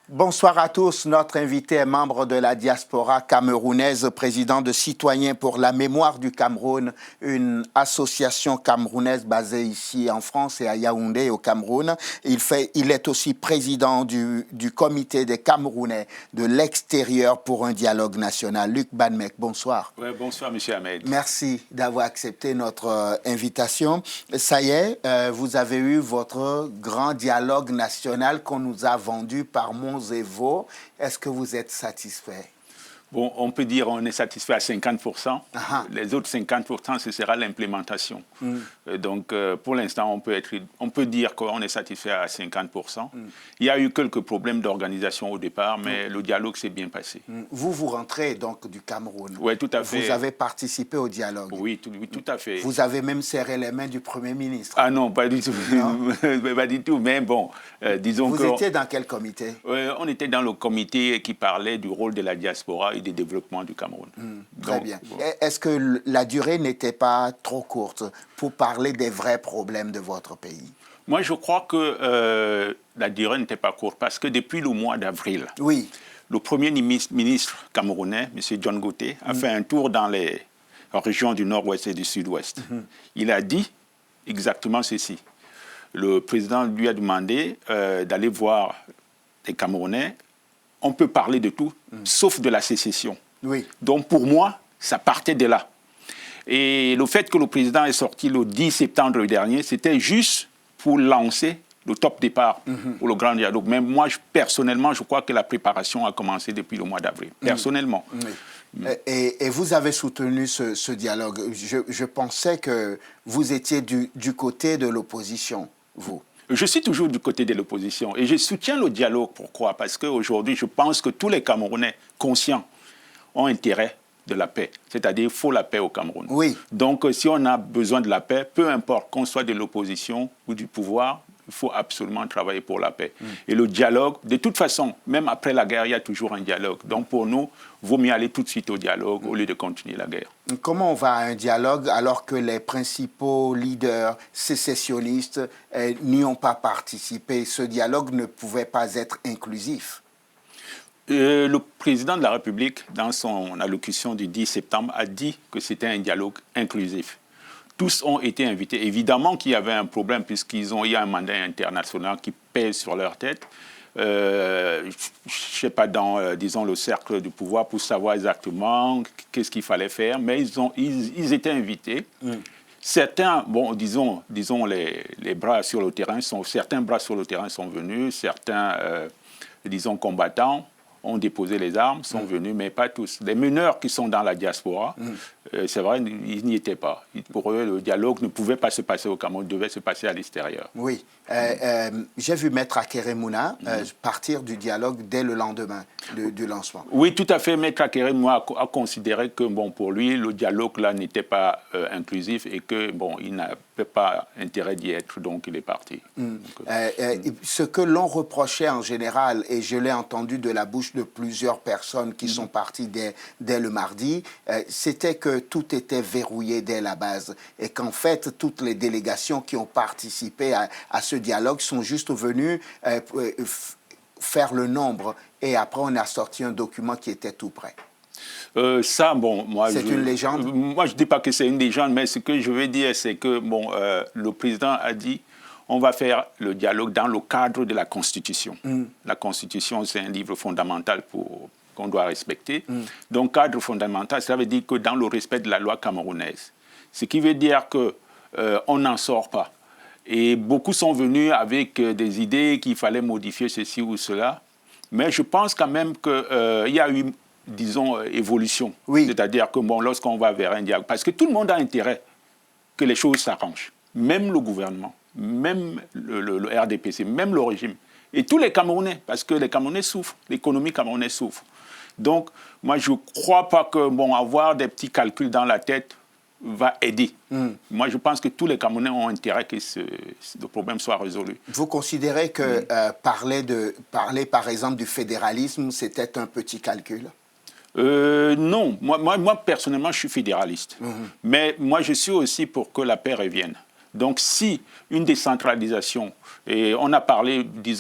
Bonsoir à tous. Notre invité est membre de la diaspora camerounaise, président de Citoyens pour la mémoire du Cameroun, une association camerounaise basée ici en France et à Yaoundé au Cameroun. Il est aussi président du comité des Camerounais de l'extérieur pour un dialogue national. Luc Banmek, bonsoir. Oui, bonsoir, M. Ahmed. Merci d'avoir accepté notre invitation. Ça y est, vous avez eu votre grand dialogue national qu'on nous a vendu par Mons et Vaux. Est-ce que vous êtes satisfait? Bon, on peut dire qu'on est satisfait à 50%. Les autres 50%, ce sera l'implémentation. Donc, pour l'instant, on peut dire qu'on est satisfait à 50%. Il y a eu quelques problèmes d'organisation au départ, mais le dialogue s'est bien passé. Vous rentrez donc du Cameroun. Oui, tout à fait. Vous avez participé au dialogue. Oui, tout à fait. Vous avez même serré les mains du Premier ministre. Ah non, pas du tout. Pas du tout, mais bon, disons que... Vous étiez dans quel comité? On était dans le comité qui parlait du rôle de la diaspora et du développement du Cameroun. Très bien. Bon. Est-ce que la durée n'était pas trop courte pour parler des vrais problèmes de votre pays? Moi, je crois que la durée n'était pas courte parce que depuis le mois d'avril, le Premier ministre camerounais, M. John Goté, a fait un tour dans les régions du nord-ouest et du sud-ouest. Il a dit exactement ceci. Le président lui a demandé d'aller voir les Camerounais. On peut parler de tout, sauf de la sécession. Donc pour moi, ça partait de là. Et le fait que le président est sorti le 10 septembre dernier, c'était juste pour lancer le top départ pour le grand dialogue. Mais moi, personnellement, je crois que la préparation a commencé depuis le mois d'avril. Personnellement. Et vous avez soutenu ce dialogue. Je pensais que vous étiez du côté de l'opposition, vous. Je suis toujours du côté de l'opposition et je soutiens le dialogue. Pourquoi? Parce qu'aujourd'hui, je pense que tous les Camerounais conscients ont intérêt de la paix. C'est-à-dire qu'il faut la paix au Cameroun. Donc, si on a besoin de la paix, peu importe qu'on soit de l'opposition ou du pouvoir, il faut absolument travailler pour la paix. Et le dialogue, de toute façon, même après la guerre, il y a toujours un dialogue. Donc pour nous, il vaut mieux aller tout de suite au dialogue au lieu de continuer la guerre. Comment on va à un dialogue alors que les principaux leaders sécessionnistes n'y ont pas participé? Ce dialogue ne pouvait pas être inclusif. Le président de la République, dans son allocution du 10 septembre, a dit que c'était un dialogue inclusif. Tous ont été invités. Évidemment qu'il y avait un problème puisqu'il y a un mandat international qui pèse sur leur tête. Je ne sais pas, dans, disons, le cercle du pouvoir pour savoir exactement qu'est-ce qu'il fallait faire, mais ils étaient invités. Certains, bon, disons les bras sur le terrain, certains bras sur le terrain sont venus, certains, disons, combattants ont déposé les armes, sont venus, mais pas tous. Les meneurs qui sont dans la diaspora, c'est vrai, ils n'y étaient pas. Pour eux, le dialogue ne pouvait pas se passer au Cameroun, il devait se passer à l'extérieur. Oui. J'ai vu Maître Akere Mouna partir du dialogue dès le lendemain du lancement. Oui, tout à fait. Maître Akere Mouna a considéré que, bon, pour lui, le dialogue là n'était pas inclusif et que, bon, il n'avait pas intérêt d'y être, donc il est parti. Ce que l'on reprochait en général, et je l'ai entendu de la bouche de plusieurs personnes qui sont parties dès le mardi, c'était que tout était verrouillé dès la base et qu'en fait, toutes les délégations qui ont participé à ce dialogue sont juste venues faire le nombre et après on a sorti un document qui était tout prêt. Ça, bon, moi... C'est une légende? Moi, je ne dis pas que c'est une légende, mais ce que je veux dire, c'est que, bon, le président a dit on va faire le dialogue dans le cadre de la Constitution. La Constitution, c'est un livre fondamental qu'on doit respecter. Donc, cadre fondamental, ça veut dire que dans le respect de la loi camerounaise. Ce qui veut dire qu'on n'en sort pas. Et beaucoup sont venus avec des idées qu'il fallait modifier ceci ou cela. Mais je pense quand même qu'il y a eu, disons, évolution. C'est-à-dire que, bon, lorsqu'on va vers un dialogue, parce que tout le monde a intérêt que les choses s'arrangent. Même le gouvernement, même le RDPC, même le régime. Et tous les Camerounais, parce que les Camerounais souffrent, l'économie camerounaise souffre. Donc, moi, je ne crois pas que, bon, avoir des petits calculs dans la tête va aider. Moi, je pense que tous les Camerounais ont intérêt que le problème soit résolu. Vous considérez que parler, par exemple, du fédéralisme, c'était un petit calcul? Non, moi, personnellement, je suis fédéraliste. Mais moi, je suis aussi pour que la paix revienne. Donc, si une décentralisation, et on a parlé, d'une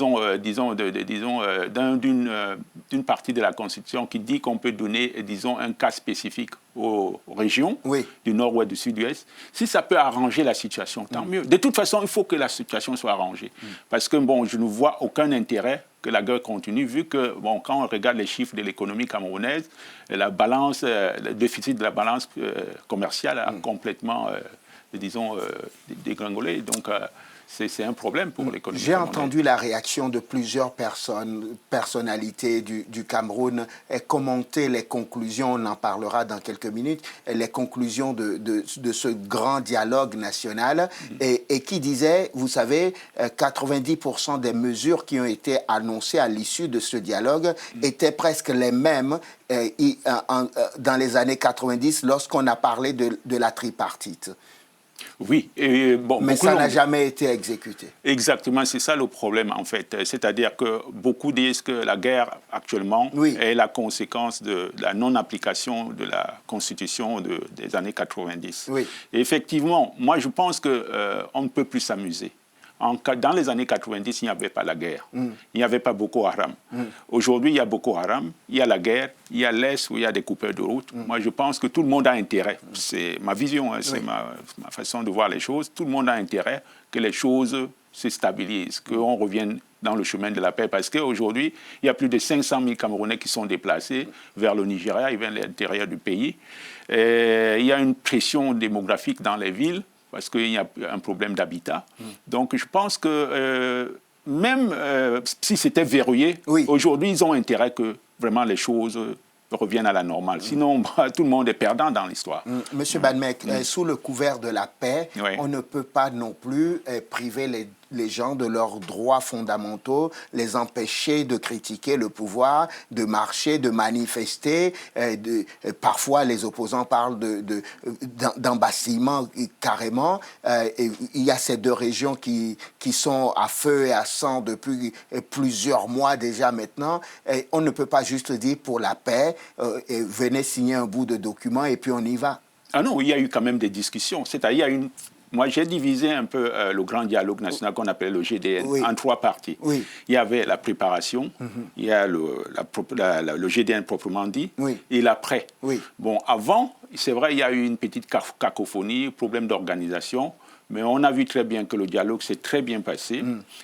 partie de la Constitution qui dit qu'on peut donner, disons, un cas spécifique aux régions du Nord-Ouest, du Sud-Ouest, si ça peut arranger la situation, tant mieux. De toute façon, il faut que la situation soit arrangée. Parce que, bon, je ne vois aucun intérêt que la guerre continue, vu que, bon, quand on regarde les chiffres de l'économie camerounaise, le déficit de la balance commerciale a complètement... disons, dégringolé. Donc, c'est un problème pour l'économie. J'ai entendu la réaction de plusieurs personnalités du Cameroun et commenter les conclusions, on en parlera dans quelques minutes, les conclusions de ce grand dialogue national et qui disaient, vous savez, 90% des mesures qui ont été annoncées à l'issue de ce dialogue étaient presque les mêmes dans les années 90 lorsqu'on a parlé de la tripartite. Oui. Mais ça n'a jamais été exécuté. Exactement, c'est ça le problème en fait. C'est-à-dire que beaucoup disent que la guerre actuellement est la conséquence de la non-application de la Constitution des années 90. Et effectivement, moi je pense qu'on ne peut plus s'amuser. Dans les années 90, il n'y avait pas la guerre. Il n'y avait pas Boko Haram. Aujourd'hui, il y a Boko Haram, il y a la guerre, il y a l'Est où il y a des coupeurs de route. Moi, je pense que tout le monde a intérêt. C'est ma vision, c'est ma façon de voir les choses. Tout le monde a intérêt que les choses se stabilisent, qu'on revienne dans le chemin de la paix. Parce qu'aujourd'hui, il y a plus de 500 000 Camerounais qui sont déplacés vers le Nigeria et vers l'intérieur du pays. Et il y a une pression démographique dans les villes, parce qu'il y a un problème d'habitat. Donc, je pense que même si c'était verrouillé, aujourd'hui, ils ont intérêt que vraiment les choses reviennent à la normale. Sinon, tout le monde est perdant dans l'histoire. Monsieur Badmek, sous le couvert de la paix, on ne peut pas non plus priver les gens de leurs droits fondamentaux, les empêcher de critiquer le pouvoir, de marcher, de manifester. Parfois, les opposants parlent d'embastillement carrément. Il y a ces deux régions qui sont à feu et à sang depuis plusieurs mois déjà maintenant. Et on ne peut pas juste dire pour la paix, venez signer un bout de document et puis on y va. Ah non, il y a eu quand même des discussions. C'est-à-dire, moi, j'ai divisé un peu le grand dialogue national qu'on appelle le GDN en trois parties. Il y avait la préparation, il y a le GDN proprement dit, et l'après. Bon, avant, c'est vrai, il y a eu une petite cacophonie, problème d'organisation, mais on a vu très bien que le dialogue s'est très bien passé.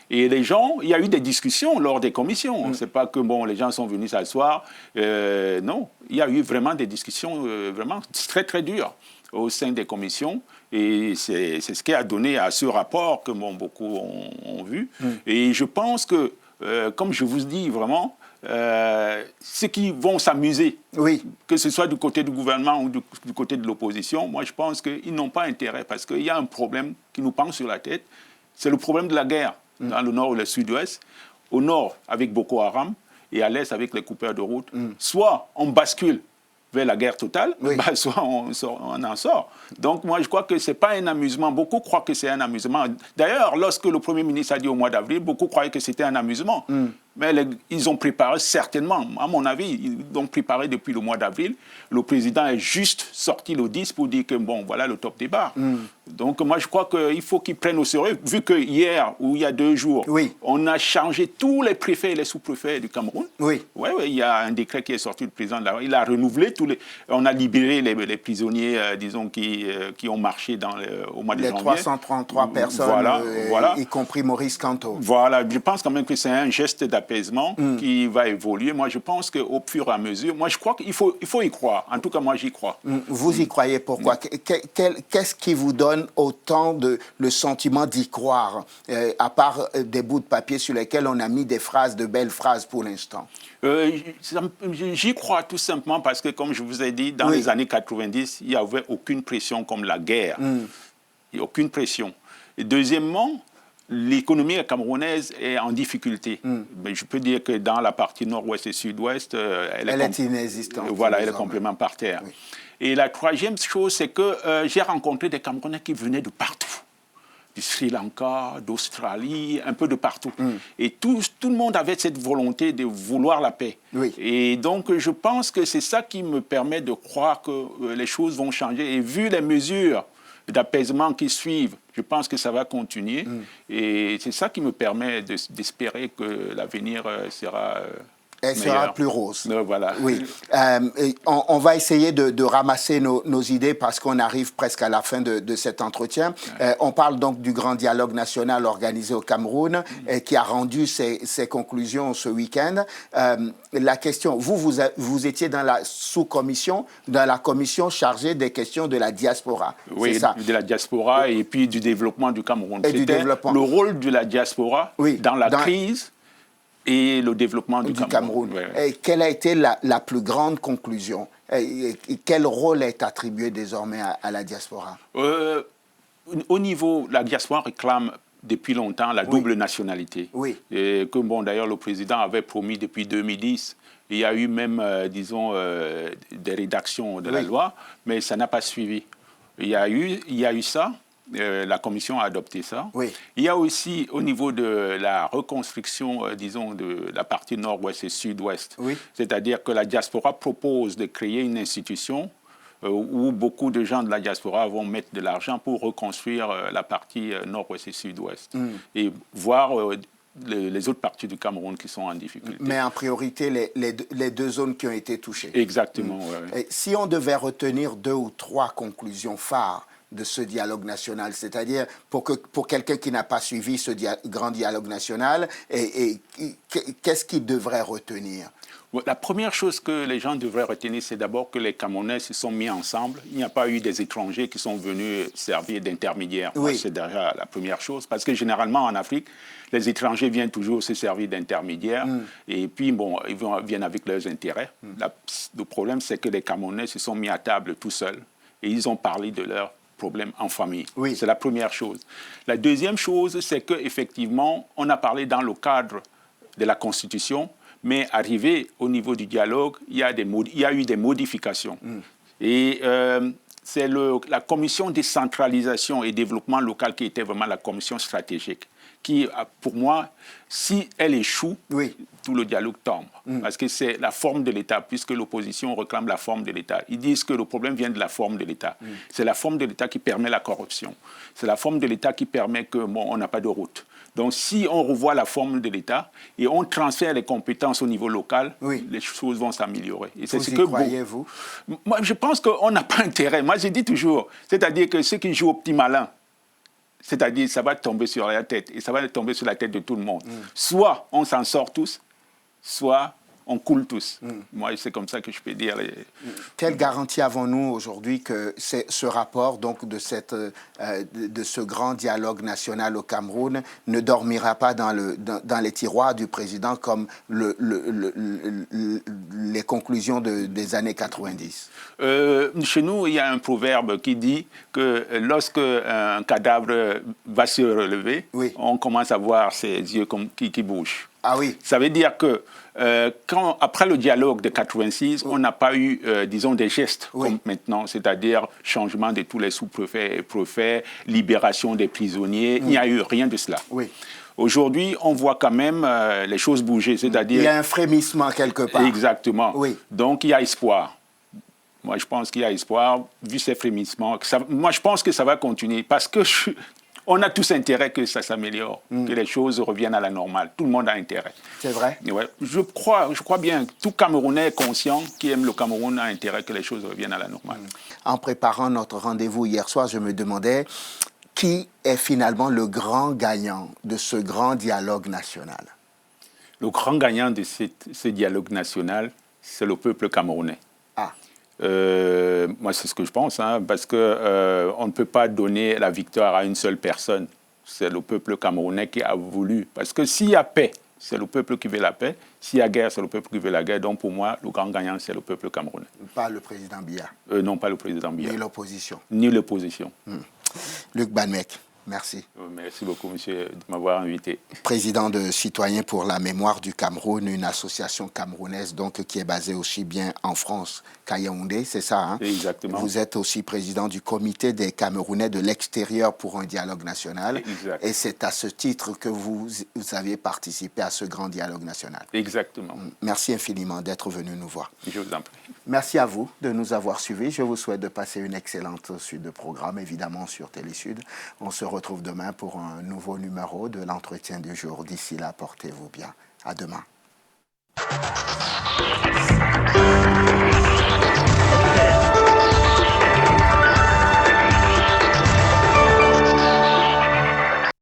Et les gens, il y a eu des discussions lors des commissions. C'est pas que bon, les gens sont venus s'asseoir. Non, il y a eu vraiment des discussions vraiment très, très dures au sein des commissions. Et c'est ce qui a donné à ce rapport que beaucoup ont vu. Et je pense que, comme je vous dis vraiment, ceux qui vont s'amuser, que ce soit du côté du gouvernement ou du côté de l'opposition, moi je pense qu'ils n'ont pas intérêt parce qu'il y a un problème qui nous pend sur la tête. C'est le problème de la guerre dans le nord ou le sud-ouest. Au nord avec Boko Haram et à l'est avec les coupeurs de route. Soit on bascule vers la guerre totale, soit on en sort. Donc moi je crois que ce n'est pas un amusement. Beaucoup croient que c'est un amusement. D'ailleurs, lorsque le Premier ministre a dit au mois d'avril, beaucoup croyaient que c'était un amusement. Mais ils ont préparé certainement, à mon avis, ils ont préparé depuis le mois d'avril. Le président est juste sorti le 10 pour dire que bon, voilà le top départ. Donc moi je crois qu'il faut qu'ils prennent au sérieux, vu que hier ou il y a 2 jours, on a changé tous les préfets et les sous-préfets du Cameroun. Il y a un décret qui est sorti du président de la... Il a renouvelé on a libéré les prisonniers, disons, qui ont marché au mois de janvier. Les 333 personnes, y compris Maurice Kanto. Voilà, je pense quand même que c'est un geste d'apaisement qui va évoluer. Moi, je pense qu'au fur et à mesure, moi, je crois qu'il faut y croire. En tout cas, moi, j'y crois. Vous y croyez, pourquoi? Qu'est-ce qui vous donne autant le sentiment d'y croire, à part des bouts de papier sur lesquels on a mis des phrases, de belles phrases pour l'instant? J'y crois tout simplement parce que, comme je vous ai dit, dans les années 90, il n'y avait aucune pression comme la guerre. Il n'y a aucune pression. Et deuxièmement, l'économie camerounaise est en difficulté. Mais je peux dire que dans la partie nord-ouest et sud-ouest, elle est inexistante. Voilà, elle est complètement par terre. Et la troisième chose, c'est que j'ai rencontré des Camerounais qui venaient de partout. du Sri Lanka, d'Australie, un peu de partout. Et tout le monde avait cette volonté de vouloir la paix. Oui. Et donc, je pense que c'est ça qui me permet de croire que les choses vont changer. Et vu les mesures d'apaisement qui suivent, je pense que ça va continuer. Et c'est ça qui me permet d'espérer que l'avenir sera... Elle sera plus rose. Voilà. Oui. On va essayer de ramasser nos idées parce qu'on arrive presque à la fin de cet entretien. On parle donc du grand dialogue national organisé au Cameroun qui a rendu ses conclusions ce week-end. La question, vous étiez dans la sous-commission, dans la commission chargée des questions de la diaspora. Oui, ça. De la diaspora et puis du développement du Cameroun. C'était le rôle de la diaspora dans la crise et le développement du Cameroun. Et quelle a été la plus grande conclusion? Et quel rôle est attribué désormais à la diaspora? Au niveau, la diaspora réclame depuis longtemps la double nationalité. Oui. Et que, bon, d'ailleurs, le président avait promis depuis 2010. Il y a eu même, disons, des rédactions de la loi, mais ça n'a pas suivi. Il y a eu ça. La Commission a adopté ça. Oui. Il y a aussi, au niveau de la reconstruction, disons, de la partie nord-ouest et sud-ouest, c'est-à-dire que la diaspora propose de créer une institution où beaucoup de gens de la diaspora vont mettre de l'argent pour reconstruire la partie nord-ouest et sud-ouest et voir les autres parties du Cameroun qui sont en difficulté. Mais en priorité, les deux zones qui ont été touchées. Exactement. Et si on devait retenir 2 ou 3 conclusions phares de ce dialogue national, c'est-à-dire pour quelqu'un qui n'a pas suivi ce grand dialogue national, qu'est-ce qu'il devrait retenir? La première chose que les gens devraient retenir, c'est d'abord que les Camerounais se sont mis ensemble. Il n'y a pas eu des étrangers qui sont venus servir d'intermédiaires. C'est déjà la première chose. Parce que généralement, en Afrique, les étrangers viennent toujours se servir d'intermédiaires. Et puis, bon, ils viennent avec leurs intérêts. Le problème, c'est que les Camerounais se sont mis à table tout seuls. Et ils ont parlé de leurs problèmes en famille. C'est la première chose. La deuxième chose, c'est qu'effectivement, on a parlé dans le cadre de la Constitution, mais arrivé au niveau du dialogue, il y a eu des modifications. Et c'est la commission décentralisation et développement local qui était vraiment la commission stratégique, qui, pour moi, si elle échoue, tout le dialogue tombe. Parce que c'est la forme de l'État, puisque l'opposition réclame la forme de l'État. Ils disent que le problème vient de la forme de l'État. C'est la forme de l'État qui permet la corruption. C'est la forme de l'État qui permet que, bon, on n'a pas de route. Donc, si on revoit la forme de l'État et on transfère les compétences au niveau local, les choses vont s'améliorer. Et c'est ce que croyez-vous? Moi, je pense qu'on n'a pas intérêt. Moi, je dis toujours, c'est-à-dire que ceux qui jouent au petit malin, c'est-à-dire ça va tomber sur la tête et ça va tomber sur la tête de tout le monde. Soit on s'en sort tous, soit on coule tous. Moi, c'est comme ça que je peux dire. Quelle garantie avons-nous aujourd'hui que ce rapport donc, de ce grand dialogue national au Cameroun ne dormira pas dans les tiroirs du président comme les conclusions des années 90? Chez nous, il y a un proverbe qui dit que lorsque un cadavre va se relever, on commence à voir ses yeux qui bougent. Ah oui. Ça veut dire que après le dialogue de 86, on n'a pas eu, disons, des gestes comme maintenant, c'est-à-dire changement de tous les sous-préfets et préfets, libération des prisonniers. Il n'y a eu rien de cela. Aujourd'hui, on voit quand même les choses bouger, c'est-à-dire... Il y a un frémissement quelque part. Exactement. Donc, il y a espoir. Moi, je pense qu'il y a espoir, vu ces frémissements. Moi, je pense que ça va continuer parce que... On a tous intérêt que ça s'améliore, que les choses reviennent à la normale. Tout le monde a intérêt. C'est vrai? Je crois bien. Tout Camerounais conscient qui aime le Cameroun a intérêt que les choses reviennent à la normale. En préparant notre rendez-vous hier soir, je me demandais qui est finalement le grand gagnant de ce grand dialogue national? Le grand gagnant de ce dialogue national, c'est le peuple camerounais. Moi, c'est ce que je pense, parce qu'on ne peut pas donner la victoire à une seule personne. C'est le peuple camerounais qui a voulu. Parce que s'il y a paix, c'est le peuple qui veut la paix. S'il y a guerre, c'est le peuple qui veut la guerre. Donc, pour moi, le grand gagnant, c'est le peuple camerounais. Pas le président Biya? Non, pas le président Biya. Ni l'opposition? Ni l'opposition. Luc Banmec, Merci. Merci beaucoup, monsieur, de m'avoir invité. Président de Citoyens pour la mémoire du Cameroun, une association camerounaise donc qui est basée aussi bien en France qu'à Yaoundé, c'est ça, hein? Exactement. Vous êtes aussi président du comité des Camerounais de l'extérieur pour un dialogue national. Exact. Et c'est à ce titre que vous avez participé à ce grand dialogue national. Exactement. Merci infiniment d'être venu nous voir. Je vous en prie. Merci à vous de nous avoir suivis. Je vous souhaite de passer une excellente suite de programmes, évidemment sur Télésud. On se retrouve demain pour un nouveau numéro de l'entretien du jour. D'ici là, portez-vous bien. À demain.